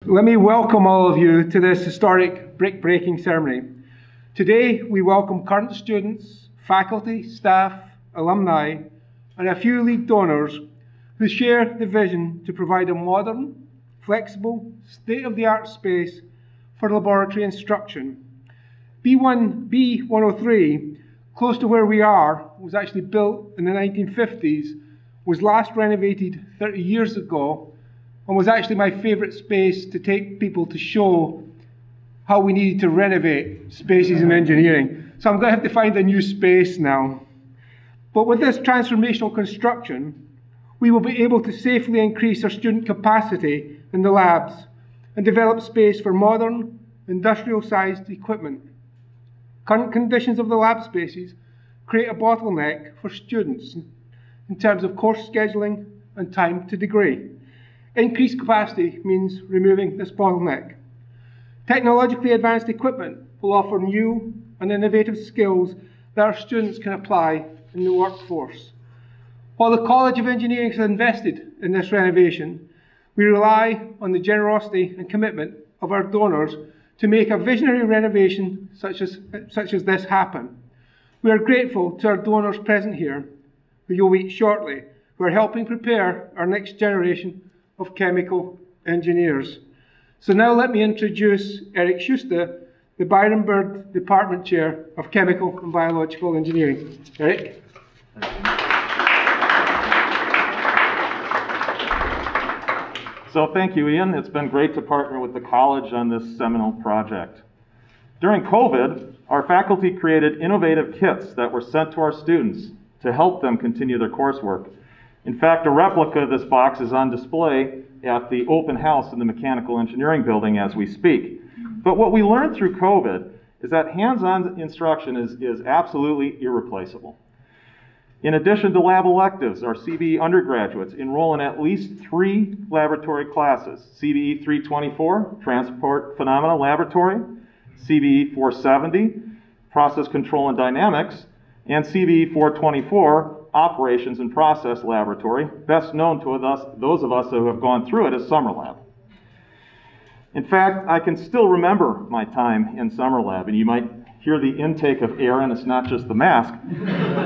Let me welcome all of you to this historic brick-breaking ceremony. Today we welcome current students, faculty, staff, alumni, and a few lead donors who share the vision to provide a modern, flexible, state-of-the-art space for laboratory instruction. B103, close to where we are, was actually built in the 1950s, was last renovated 30 years ago, and was actually my favourite space to take people to show how we needed to renovate spaces in engineering. So I'm going to have to find a new space now. But with this transformational construction, we will be able to safely increase our student capacity in the labs and develop space for modern, industrial-sized equipment. Current conditions of the lab spaces create a bottleneck for students in terms of course scheduling and time to degree. Increased capacity means removing this bottleneck. Technologically advanced equipment will offer new and innovative skills that our students can apply in the workforce. While the College of Engineering has invested in this renovation, we rely on the generosity and commitment of our donors to make a visionary renovation such as this happen. We are grateful to our donors present here, who you'll meet shortly, who are helping prepare our next generation of chemical engineers. So now let me introduce Eric Schuster, the Byron Bird Department Chair of Chemical and Biological Engineering. Eric? So thank you, Ian. It's been great to partner with the college on this seminal project. During COVID, our faculty created innovative kits that were sent to our students to help them continue their coursework. In fact, a replica of this box is on display at the open house in the Mechanical Engineering building as we speak. But what we learned through COVID is that hands-on instruction is absolutely irreplaceable. In addition to lab electives, our CBE undergraduates enroll in at least 3 laboratory classes: CBE 324, Transport Phenomena Laboratory; CBE 470, Process Control and Dynamics; and CBE 424, Operations and Process Laboratory, best known to those of us who have gone through it as Summer Lab. In fact, I can still remember my time in Summer Lab, and you might hear the intake of air, and it's not just the mask,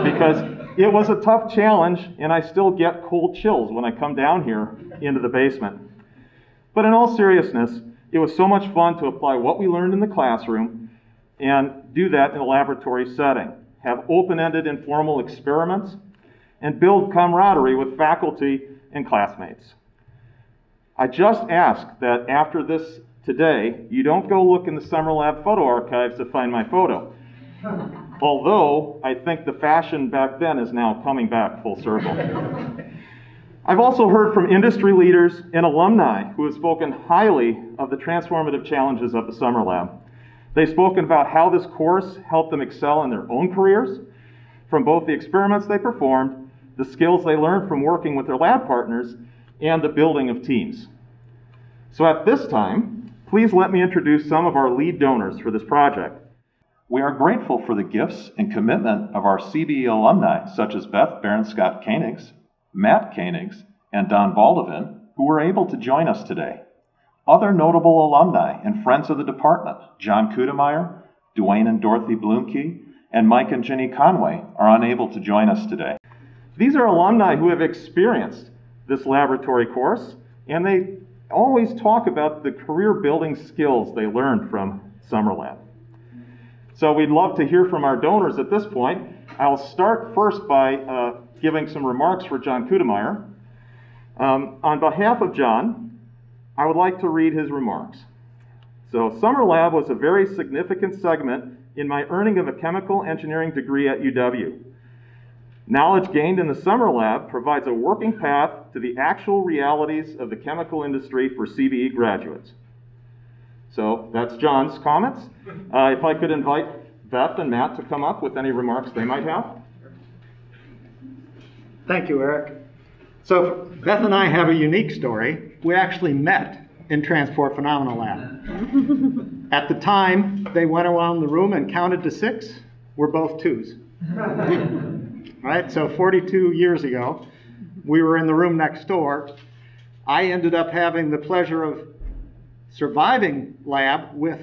because it was a tough challenge, and I still get cold chills when I come down here into the basement. But in all seriousness, it was so much fun to apply what we learned in the classroom and do that in a laboratory setting, have open-ended informal experiments, and build camaraderie with faculty and classmates. I just ask that after this today, you don't go look in the Summer Lab photo archives to find my photo. Although I think the fashion back then is now coming back full circle. I've also heard from industry leaders and alumni who have spoken highly of the transformative challenges of the Summer Lab. They've spoken about how this course helped them excel in their own careers, from both the experiments they performed, the skills they learned from working with their lab partners, and the building of teams. So at this time, please let me introduce some of our lead donors for this project. We are grateful for the gifts and commitment of our CBE alumni, such as Beth Barron-Scott-Koenigs, Matt Koenigs, and Don Baldovin, who were able to join us today. Other notable alumni and friends of the department, John Kudemeyer, Dwayne and Dorothy Bloomkey, and Mike and Ginny Conway, are unable to join us today. These are alumni who have experienced this laboratory course, and they always talk about the career-building skills they learned from Summer Lab. So we'd love to hear from our donors at this point. I'll start first by giving some remarks for John Kudemeyer. On behalf of John, I would like to read his remarks. So, Summer Lab was a very significant segment in my earning of a chemical engineering degree at UW. Knowledge gained in the Summer Lab provides a working path to the actual realities of the chemical industry for CBE graduates. So that's John's comments. If I could invite Beth and Matt to come up with any remarks they might have. Thank you, Eric. So Beth and I have a unique story. We actually met in Transport Phenomena Lab. At the time, they went around the room and counted to 6. We're both 2s. Right? So 42 years ago, we were in the room next door. I ended up having the pleasure of surviving lab with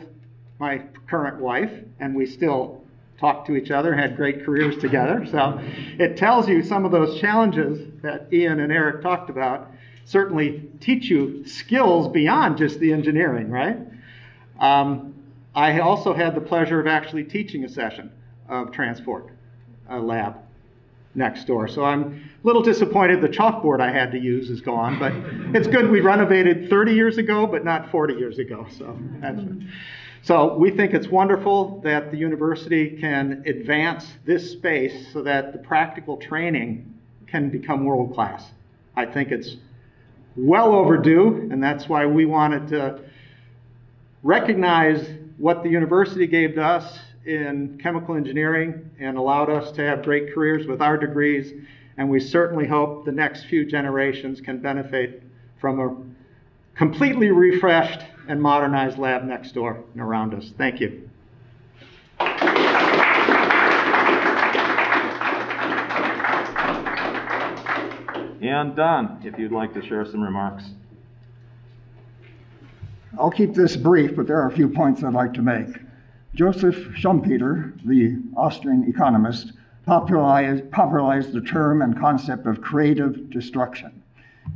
my current wife, and we still talk to each other, had great careers together. So it tells you some of those challenges that Ian and Eric talked about certainly teach you skills beyond just the engineering, right? I also had the pleasure of actually teaching a session of transport lab next door. So I'm a little disappointed the chalkboard I had to use is gone, but it's good we renovated 30 years ago, but not 40 years ago. So we think it's wonderful that the university can advance this space so that the practical training can become world-class. I think it's well overdue, and that's why we wanted to recognize what the university gave to us in chemical engineering and allowed us to have great careers with our degrees, and we certainly hope the next few generations can benefit from a completely refreshed and modernized lab next door and around us. Thank you. And Don, if you'd like to share some remarks. I'll keep this brief, but there are a few points I'd like to make. Joseph Schumpeter, the Austrian economist, popularized the term and concept of creative destruction.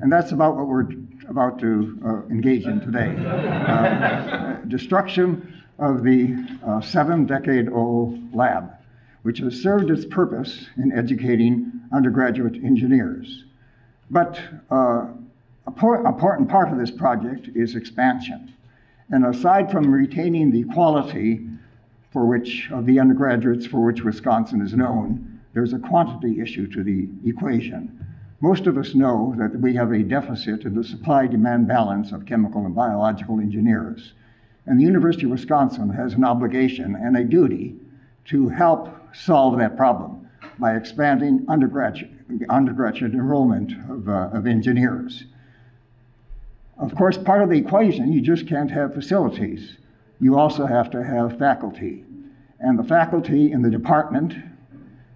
And that's about what we're about to engage in today. Destruction of the 7-decade-old lab, which has served its purpose in educating undergraduate engineers. But an important part of this project is expansion. And aside from retaining the quality of the undergraduates for which Wisconsin is known, there's a quantity issue to the equation. Most of us know that we have a deficit in the supply-demand balance of chemical and biological engineers. And the University of Wisconsin has an obligation and a duty to help solve that problem by expanding undergraduate enrollment of engineers. Of course, part of the equation, you just can't have facilities. You also have to have faculty. And the faculty in the department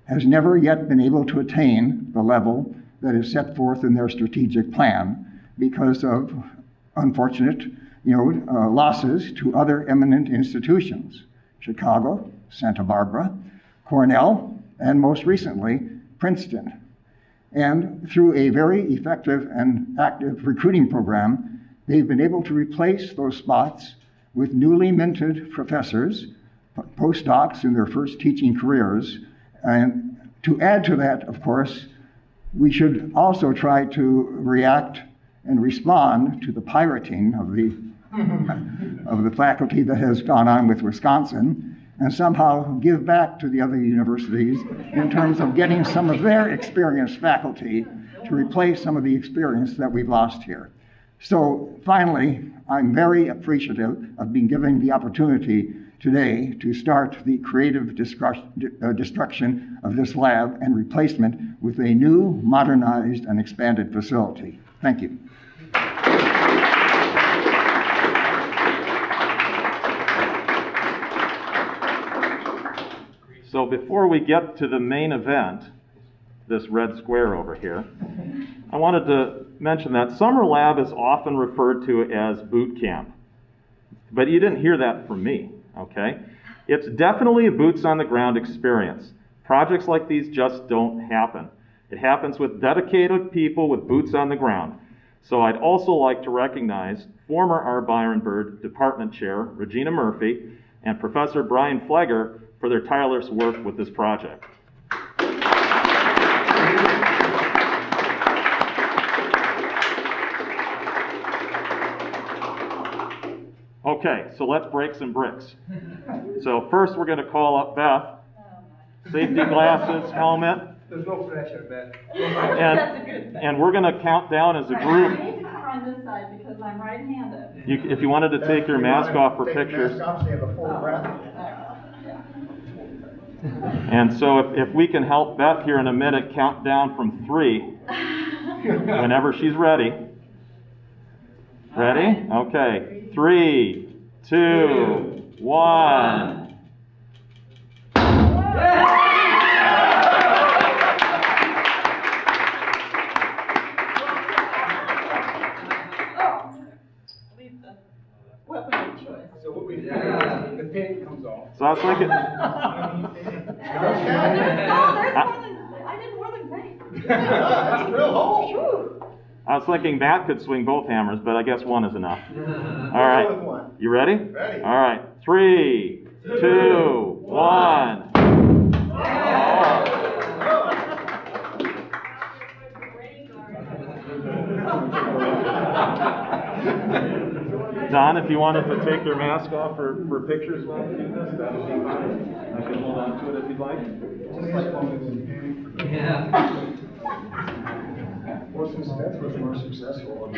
has never yet been able to attain the level that is set forth in their strategic plan because of unfortunate losses to other eminent institutions, Chicago, Santa Barbara, Cornell, and most recently, Princeton. And through a very effective and active recruiting program, they've been able to replace those spots with newly minted professors, postdocs in their first teaching careers. And to add to that, of course, we should also try to react and respond to the pirating of the faculty that has gone on with Wisconsin, and somehow give back to the other universities in terms of getting some of their experienced faculty to replace some of the experience that we've lost here. So finally, I'm very appreciative of being given the opportunity today to start the creative destruction of this lab and replacement with a new, modernized, and expanded facility. Thank you. So before we get to the main event, this red square over here, I wanted to mention that summer lab is often referred to as boot camp. But you didn't hear that from me, okay? It's definitely a boots on the ground experience. Projects like these just don't happen. It happens with dedicated people with boots on the ground. So I'd also like to recognize former R. Byron Bird Department Chair Regina Murphy and Professor Brian Flegger for their tireless work with this project. Okay, so let's break some bricks. So first we're going to call up Beth. Safety glasses, helmet. There's no pressure, Beth. And we're going to count down as a group. I need to come on this side because I'm right-handed. If you wanted to take your mask off for pictures. And so if we can help Beth here in a minute count down from 3, whenever she's ready. Ready? Okay. 3, 2, 1. The paint comes off. So I was thinking, I did more than paint. That's a real hole. I was thinking Matt could swing both hammers, but I guess one is enough. All Go with right, one. you ready? Ready. All right, 3, 2, 1. Don, if you wanted to take your mask off for pictures while we do this, that would be fine. I can hold on to it if you'd like. More successful.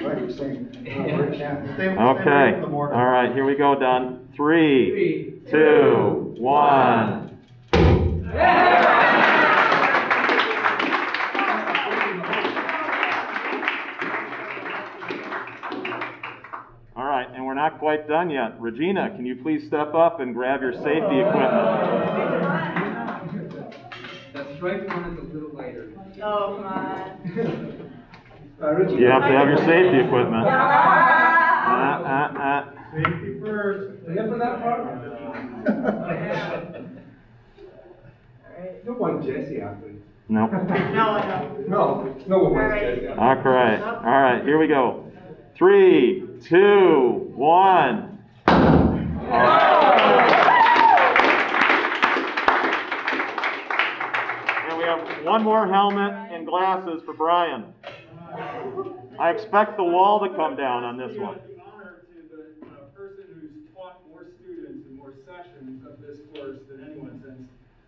Okay. All right, here we go, Don. 3, 2, 1. All right, and we're not quite done yet. Regina, can you please step up and grab your safety equipment? That striped one is a little lighter. Oh, come on. You have to have your safety equipment. Safety first. Enough of that part. No one Jesse athlete. Nope. No, No one wants Jesse athlete. All right, here we go. 3, 2, 1. And we have one more helmet and glasses for Brian. I expect the wall to come down on this one. The honor to the person who's taught more students and more sessions of this course than anyone, since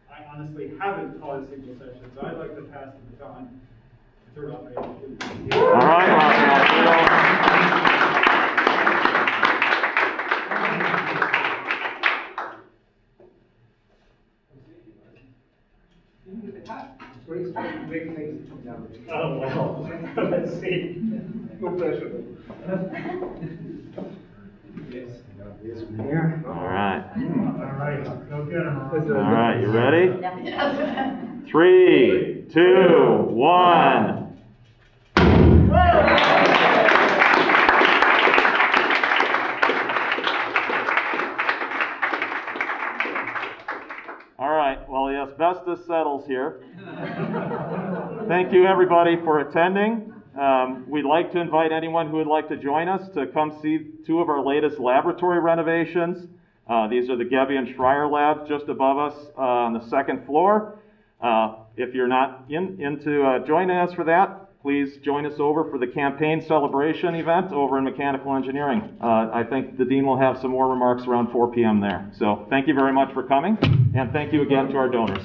I honestly haven't taught a single session. So I'd like to pass the baton to Raphael. All right, Raphael. Oh, well, let's see. No pressure. All right. All right, go get him. All right, you ready? 3, 2, 1. All right, well, the asbestos settles here. Thank you, everybody, for attending. We'd like to invite anyone who would like to join us to come see 2 of our latest laboratory renovations. These are the Gebbe and Schreier labs just above us on the 2nd floor. If you're not into joining us for that, please join us over for the campaign celebration event over in mechanical engineering. I think the dean will have some more remarks around 4 p.m. there. So thank you very much for coming, and thank you again to our donors.